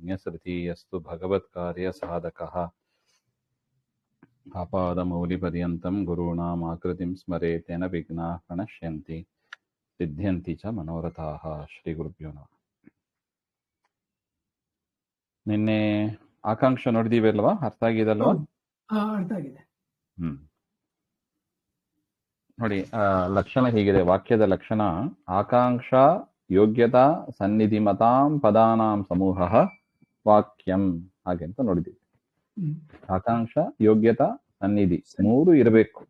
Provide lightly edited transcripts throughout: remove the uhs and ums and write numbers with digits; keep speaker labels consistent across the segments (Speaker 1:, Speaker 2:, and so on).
Speaker 1: पुण्यसृतीयस्तु भगवत्कार्यसाधकः आपादमौलिपर्यन्तं गुरूणामाकृतिं स्मरेत् तेन विघ्नाः प्रणश्यन्ति सिद्ध्यन्ति च मनोरथाः. ಶ್ರೀಗುರುಭ್ಯೋ ನಮಃ. ನಿನ್ನೆ ಆಕಾಂಕ್ಷ ನೋಡಿದೀವಿ ಅಲ್ವಾ? ಅರ್ಥ ಆಗಿದಲ್ವಾ?
Speaker 2: ಅರ್ಥ ಆಗಿದೆ.
Speaker 1: ನೋಡಿ, ಲಕ್ಷಣ ಹೀಗಿದೆ. ವಾಕ್ಯದ ಲಕ್ಷಣ: ಆಕಾಂಕ್ಷ ಯೋಗ್ಯತಾ ಸನ್ನಿಧಿಮತಾಂ ಪದಾನಾಂ ಸಮೂಹ ವಾಕ್ಯಂ. ಹಾಗೆ ಅಂತ ನೋಡಿದೀವಿ. ಆಕಾಂಕ್ಷ ಯೋಗ್ಯತಾ ಸನ್ನಿಧಿ ಮೂರು ಇರಬೇಕು.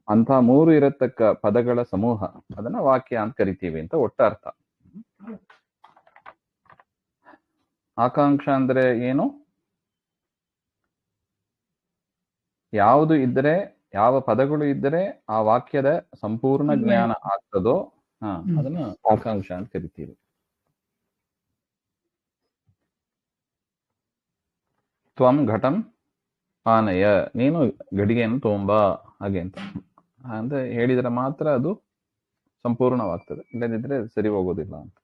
Speaker 1: ಅಂತ ಮೂರು ಇರತಕ್ಕ ಪದಗಳ ಸಮೂಹ, ಅದನ್ನ ವಾಕ್ಯ ಅಂತ ಕರಿತೀವಿ ಅಂತ ಒಟ್ಟ ಅರ್ಥ. ಆಕಾಂಕ್ಷ ಅಂದ್ರೆ ಏನು? ಯಾವುದು ಇದ್ದರೆ, ಯಾವ ಪದಗಳು ಇದ್ದರೆ ಆ ವಾಕ್ಯದ ಸಂಪೂರ್ಣ ಜ್ಞಾನ ಆಗ್ತದೋ ಅದನ್ನ ಆಕಾಂಕ್ಷ ಅಂತ ಕರಿತೀವಿ. ತ್ವಂ ಘಟಂ ಆನಯ, ನೀನು ಗಡಿಗೆಯನ್ನು ತಗೊಂಬಾ ಹಾಗೆ ಅಂತ ಹೇಳಿದ್ರೆ ಮಾತ್ರ ಅದು ಸಂಪೂರ್ಣವಾಗ್ತದೆ, ಇಲ್ಲದಿದ್ರೆ ಸರಿ ಹೋಗೋದಿಲ್ಲ ಅಂತ.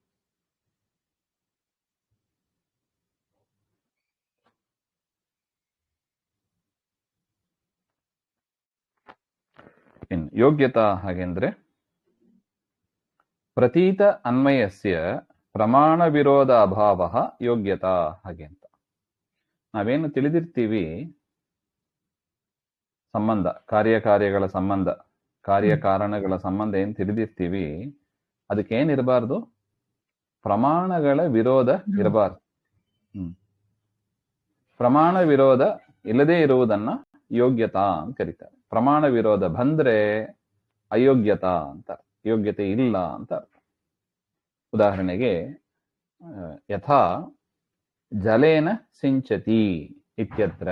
Speaker 1: ಇನ್ನು ಯೋಗ್ಯತಾ ಹಾಗೆಂದ್ರೆ ಪ್ರತೀತ ಅನ್ವಯಸ್ಯ ಪ್ರಮಾಣ ವಿರೋಧ ಅಭಾವ ಯೋಗ್ಯತಾ ಹಾಗೆ ಅಂತ. ನಾವೇನು ತಿಳಿದಿರ್ತೀವಿ, ಸಂಬಂಧ, ಕಾರ್ಯಕಾರ್ಯಗಳ ಸಂಬಂಧ, ಕಾರ್ಯಕಾರಣಗಳ ಸಂಬಂಧ ಏನು ತಿಳಿದಿರ್ತೀವಿ, ಅದಕ್ಕೇನಿರಬಾರ್ದು? ಪ್ರಮಾಣಗಳ ವಿರೋಧ ಇರಬಾರ್ದು. ಪ್ರಮಾಣ ವಿರೋಧ ಇಲ್ಲದೆ ಇರುವುದನ್ನ ಯೋಗ್ಯತಾ ಅಂತ ಕರೀತಾರೆ. ಪ್ರಮಾಣ ವಿರೋಧ ಬಂದ್ರೆ ಅಯೋಗ್ಯತಾ ಅಂತ, ಯೋಗ್ಯತೆ ಇಲ್ಲ ಅಂತ. ಉದಾಹರಣೆಗೆ, ಯಥಾ ಜಲೇನ ಸಿಂಚತಿ ಇತ್ಯತ್ರ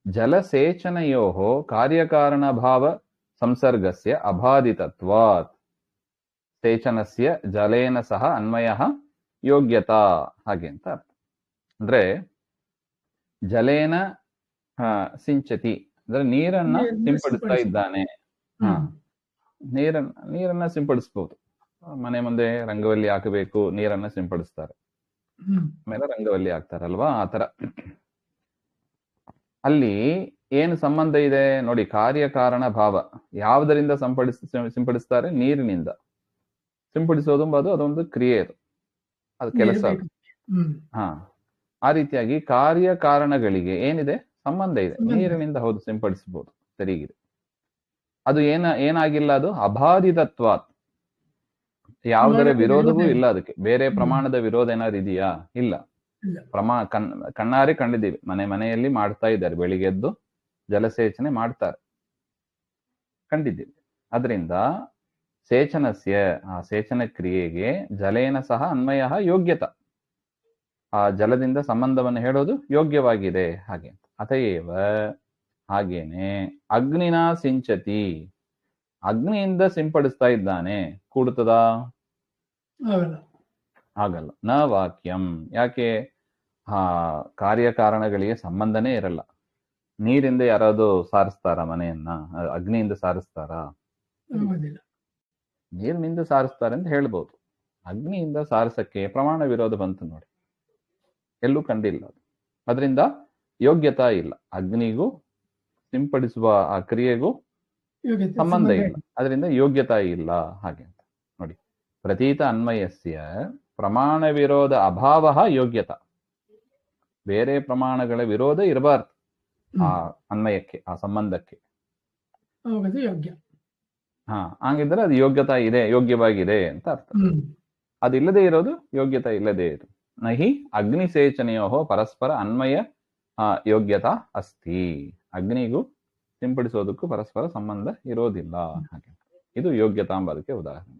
Speaker 1: ಜಲಸೇಚನಯೋಃ ಕಾರ್ಯಕಾರಣ ಭಾವ ಸಂಸರ್ಗಸ್ಯ ಅಬಾಧಿತತ್ವಾತ್ ಸೇಚನಸ್ಯ ಜಲೇನ ಸಹ ಅನ್ವಯಃ ಯೋಗ್ಯತಾ ಹಾಗೆ ಅಂತ ಅರ್ಥ. ಅಂದ್ರೆ ಜಲೇನ ಸಿಂಚತಿ ಅಂದ್ರೆ ನೀರನ್ನ ಸಿಂಪಡಿಸ್ತಾ ಇದ್ದಾನೆ. ನೀರನ್ನ ಸಿಂಪಡಿಸ್ಬೋದು. ಮನೆ ಮುಂದೆ ರಂಗವಲ್ಲಿ ಹಾಕಬೇಕು, ನೀರನ್ನ ಸಿಂಪಡಿಸ್ತಾರೆ, ಆಮೇಲೆ ರಂಗವಲ್ಲಿ ಹಾಕ್ತಾರಲ್ವಾ, ಆತರ. ಅಲ್ಲಿ ಏನು ಸಂಬಂಧ ಇದೆ ನೋಡಿ? ಕಾರ್ಯಕಾರಣ ಭಾವ. ಯಾವುದರಿಂದ ಸಿಂಪಡಿಸ್ತಾರೆ? ನೀರಿನಿಂದ ಸಿಂಪಡಿಸೋದು ಅದೊಂದು ಕ್ರಿಯೆ, ಅದು ಕೆಲಸ. ಆ ರೀತಿಯಾಗಿ ಕಾರ್ಯಕಾರಣಗಳಿಗೆ ಏನಿದೆ? ಸಂಬಂಧ ಇದೆ. ನೀರಿನಿಂದ ಹೌದು ಸಿಂಪಡಿಸಬಹುದು, ಸರಿಗಿದೆ. ಅದು ಏನಾಗಿಲ್ಲ, ಅದು ಅಬಾಧಿತತ್ವಾತ್, ಯಾವುದರ ವಿರೋಧವೂ ಇಲ್ಲ ಅದಕ್ಕೆ. ಬೇರೆ ಪ್ರಮಾಣದ ವಿರೋಧ ಏನಾದ್ರು ಇದೆಯಾ? ಇಲ್ಲ. ಕಣ್ಣಾರೆ ಕಂಡಿದ್ದೀವಿ, ಮನೆಯಲ್ಲಿ ಮಾಡ್ತಾ ಇದ್ದಾರೆ, ಬೆಳಿಗ್ಗೆ ಎದ್ದು ಜಲಸೇಚನೆ ಮಾಡ್ತಾರೆ, ಕಂಡಿದ್ದೀವಿ. ಅದರಿಂದ ಸೇಚನಸ್ಯ, ಆ ಸೇಚನ ಕ್ರಿಯೆಗೆ ಜಲೇನ ಸಹ ಅನ್ವಯ ಯೋಗ್ಯತ, ಆ ಜಲದಿಂದ ಸಂಬಂಧವನ್ನು ಹೇಳೋದು ಯೋಗ್ಯವಾಗಿದೆ ಹಾಗೆ. ಅತಯೇವ ಹಾಗೇನೆ ಅಗ್ನಿನ ಸಿಂಚತಿ, ಅಗ್ನಿಯಿಂದ ಸಿಂಪಡಿಸ್ತಾ ಇದ್ದಾನೆ, ಕೂಡುತ್ತದಾ? ಆಗಲ್ಲ. ನ ವಾಕ್ಯಂ. ಯಾಕೆ? ಕಾರ್ಯಕಾರಣಗಳಿಗೆ ಸಂಬಂಧನೇ ಇರಲ್ಲ. ನೀರಿಂದ ಯಾರಾದ್ರು ಸಾರಿಸ್ತಾರ ಮನೆಯನ್ನ? ಅಗ್ನಿಯಿಂದ ಸಾರಿಸ್ತಾರ? ನೀರಿನಿಂದ ಸಾರಿಸ್ತಾರೆ ಅಂತ ಹೇಳ್ಬೋದು. ಅಗ್ನಿಯಿಂದ ಸಾರಿಸಕ್ಕೆ ಪ್ರಮಾಣ ವಿರೋಧ ಬಂತು ನೋಡಿ, ಎಲ್ಲೂ ಕಂಡಿಲ್ಲ. ಅದರಿಂದ ಯೋಗ್ಯತಾ ಇಲ್ಲ. ಅಗ್ನಿಗೂ ಸಿಂಪಡಿಸುವ ಆ ಕ್ರಿಯೆಗೂ ಸಂಬಂಧ ಇಲ್ಲ, ಅದರಿಂದ ಯೋಗ್ಯತಾ ಇಲ್ಲ ಹಾಗೆ ಅಂತ ನೋಡಿ. ಪ್ರತೀತ ಅನ್ವಯಸ್ಯ ಪ್ರಮಾಣ ವಿರೋಧ ಅಭಾವ ಯೋಗ್ಯತಾ. ಬೇರೆ ಪ್ರಮಾಣಗಳ ವಿರೋಧ ಇರಬಾರ್ದು ಆ ಅನ್ವಯಕ್ಕೆ, ಆ ಸಂಬಂಧಕ್ಕೆ. ಹಂಗಿದ್ರೆ ಅದು ಯೋಗ್ಯತಾ ಇದೆ, ಯೋಗ್ಯವಾಗಿದೆ ಅಂತ ಅರ್ಥ. ಅದಿಲ್ಲದೆ ಇರೋದು ಯೋಗ್ಯತಾ ಇಲ್ಲದೆ ಇರೋದು. ನಹಿ ಅಗ್ನಿಸೇಚನೆಯೋ ಪರಸ್ಪರ ಅನ್ವಯ ಯೋಗ್ಯತಾ ಅಸ್ತಿ. ಅಗ್ನಿಗೂ ಸಿಂಪಡಿಸೋದಕ್ಕೂ ಪರಸ್ಪರ ಸಂಬಂಧ ಇರೋದಿಲ್ಲ ಹಾಗೆ. ಇದು ಯೋಗ್ಯತಾ ಎಂಬುದಕ್ಕೆ ಉದಾಹರಣೆ.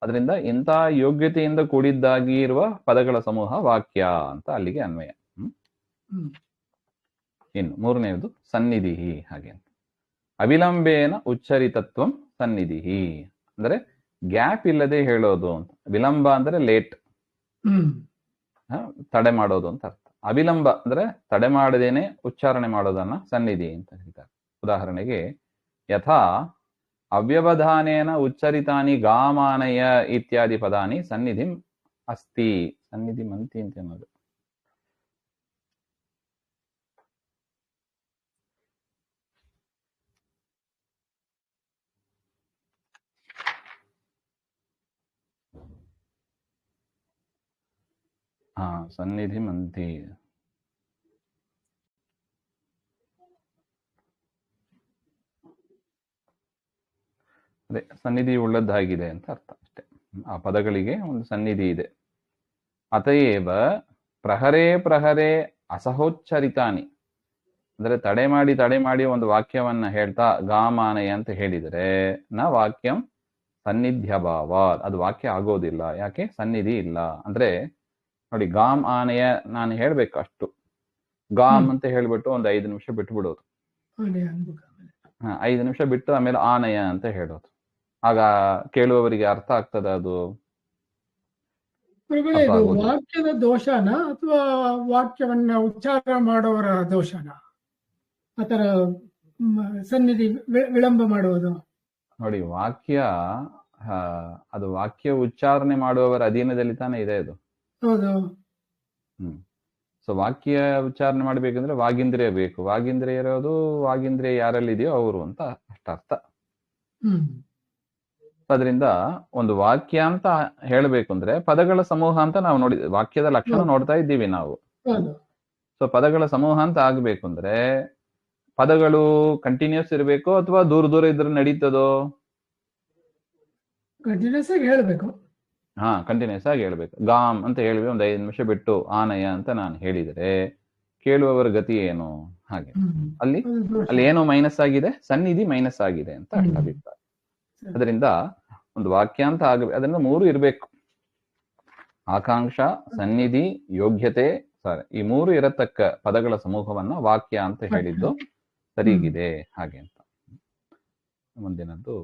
Speaker 1: ಅದರಿಂದ ಇಂಥ ಯೋಗ್ಯತೆಯಿಂದ ಕೂಡಿದ್ದಾಗಿ ಇರುವ ಪದಗಳ ಸಮೂಹ ವಾಕ್ಯ ಅಂತ ಅಲ್ಲಿಗೆ ಅನ್ವಯ. ಇನ್ನು ಮೂರನೆಯದು ಸನ್ನಿಧಿ ಹಾಗೆ ಅಂತ. ಅವಿಲಂಬೇನ ಉಚ್ಚರಿತತ್ವಂ ಸನ್ನಿಧಿ ಅಂದ್ರೆ ಗ್ಯಾಪ್ ಇಲ್ಲದೆ ಹೇಳೋದು ಅಂತ. ವಿಳಂಬ ಅಂದ್ರೆ ಲೇಟ್, ತಡೆ ಮಾಡೋದು ಅಂತ ಅರ್ಥ. ಅವಿಲಂಬ ಅಂದ್ರೆ ತಡೆ ಮಾಡದೇನೆ ಉಚ್ಚಾರಣೆ ಮಾಡೋದನ್ನ ಸನ್ನಿಧಿ ಅಂತ ಹೇಳ್ತಾರೆ. ಉದಾಹರಣೆಗೆ, ಯಥಾ ಅವ್ಯವಧಾನೇನ ಉಚ್ಚರಿತಾನಿ ಗಾಮಾನಯ ಇತ್ಯಾದಿ ಪದಾನಿ ಸನ್ನಿಧಿ ಅಸ್ತಿ. ಸನ್ನಿಧಿ ಮಂತಿ ಅಂತ ಅನ್ನೋದು ಹಾ, ಸನ್ನಿಧಿ ಮಂತಿ. ಅದೇ ಸನ್ನಿಧಿ ಉಳ್ಳದ್ದಾಗಿದೆ ಅಂತ ಅರ್ಥ ಅಷ್ಟೇ. ಆ ಪದಗಳಿಗೆ ಒಂದು ಸನ್ನಿಧಿ ಇದೆ. ಅತಯೇವ ಪ್ರಹರೇ ಪ್ರಹರೇ ಅಸಹೋಚ್ಚರಿತಾನಿ, ಅಂದ್ರೆ ತಡೆ ಮಾಡಿ ಒಂದು ವಾಕ್ಯವನ್ನ ಹೇಳ್ತಾ ಗಾಮಾನಯ ಅಂತ ಹೇಳಿದರೆ ನ ವಾಕ್ಯಂ ಸನ್ನಿಧ್ಯಭಾವ, ಅದು ವಾಕ್ಯ ಆಗೋದಿಲ್ಲ. ಯಾಕೆ? ಸನ್ನಿಧಿ ಇಲ್ಲ. ಅಂದ್ರೆ ನೋಡಿ, ಗಾಮ್ ಆನೆಯ ನಾನು ಹೇಳ್ಬೇಕು ಅಷ್ಟು, ಗಾಮ್ ಅಂತ ಹೇಳ್ಬಿಟ್ಟು ಒಂದು 5 ನಿಮಿಷ ಬಿಟ್ಟು ಬಿಡೋದು. 5 ನಿಮಿಷ ಬಿಟ್ಟು ಆಮೇಲೆ ಆನಯ ಅಂತ ಹೇಳೋದು. ಆಗ ಕೇಳುವವರಿಗೆ ಅರ್ಥ ಆಗ್ತದ? ಅದು
Speaker 2: ವಾಕ್ಯದ ದೋಷನ ಅಥವಾ ವಾಕ್ಯವನ್ನ ಉಚ್ಚಾರ ಮಾಡೋವರ ದೋಷನ? ಆತರ ಸನ್ನಿಧಿ ವಿಳಂಬ ಮಾಡುವುದು.
Speaker 1: ನೋಡಿ, ವಾಕ್ಯ ಅದು ವಾಕ್ಯ ಉಚ್ಚಾರಣೆ ಮಾಡುವವರ ಅಧೀನದಲ್ಲಿ ತಾನೇ ಇದೆ ಅದು.
Speaker 2: ಹೌದು.
Speaker 1: ಸೊ ವಾಕ್ಯ ಉಚ್ಚಾರಣೆ ಮಾಡ್ಬೇಕಂದ್ರೆ ವಾಗೀಂದ್ರಿಯ ಬೇಕು. ವಾಗೀಂದ್ರಿಯ ಇರೋದು, ವಾಗೀಂದ್ರಿಯ ಯಾರಲ್ಲಿದೆಯೋ ಅವರು ಅಂತ ಅಷ್ಟರ್ಥ. ಅದರಿಂದ ಒಂದು ವಾಕ್ಯ ಅಂತ ಹೇಳಬೇಕು ಅಂದ್ರೆ ಪದಗಳ ಸಮೂಹ ಅಂತ ನಾವು ವಾಕ್ಯದ ಲಕ್ಷಣ ನೋಡ್ತಾ ಇದ್ದೀವಿ ನಾವು. ಸೊ ಪದಗಳ ಸಮೂಹ ಅಂತ ಆಗ್ಬೇಕು ಅಂದ್ರೆ ಪದಗಳು ಕಂಟಿನ್ಯೂಸ್ ಇರಬೇಕು ಅಥವಾ ದೂರ ದೂರ ಇದ್ರೆ ನಡೀತದೋ?
Speaker 2: ಕಂಟಿನ್ಯೂಸ್ ಆಗಿ ಹೇಳ್ಬೇಕು.
Speaker 1: ಹಾ, ಕಂಟಿನ್ಯೂಸ್ ಆಗಿ ಹೇಳ್ಬೇಕು. ಗಾಮ್ ಅಂತ ಹೇಳಿವಿ, ಒಂದು 5 ನಿಮಿಷ ಬಿಟ್ಟು ಆನಯ ಅಂತ ನಾನು ಹೇಳಿದರೆ ಕೇಳುವವರ ಗತಿ ಏನು? ಹಾಗೆ ಅಲ್ಲಿ ಏನೋ ಮೈನಸ್ ಆಗಿದೆ, ಸನ್ನಿಧಿ ಮೈನಸ್ ಆಗಿದೆ ಅಂತ ಅಭಿಪ್ರಾಯ. ಅದರಿಂದ ಒಂದು ವಾಕ್ಯ ಅಂತ ಆಗಬೇಕು, ಅದರಿಂದ 3 ಇರಬೇಕು: ಆಕಾಂಕ್ಷ, ಸನ್ನಿಧಿ, ಯೋಗ್ಯತೆ. ಈ 3 ಇರತಕ್ಕ ಪದಗಳ ಸಮೂಹವನ್ನ ವಾಕ್ಯ ಅಂತ ಹೇಳಿದ್ದು ಸರಿಗಿದೆ. ಹಾಗೆ ಅಂತ ಮುಂದಿನದ್ದು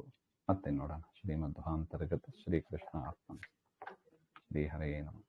Speaker 1: ಮತ್ತೆ ನೋಡೋಣ. ಶ್ರೀಮಧ್ವಾಂತರ್ಗತ ಶ್ರೀಕೃಷ್ಣ ಅರ್ಪಣ. ಶ್ರೀ ಹರೇ ನಮಃ.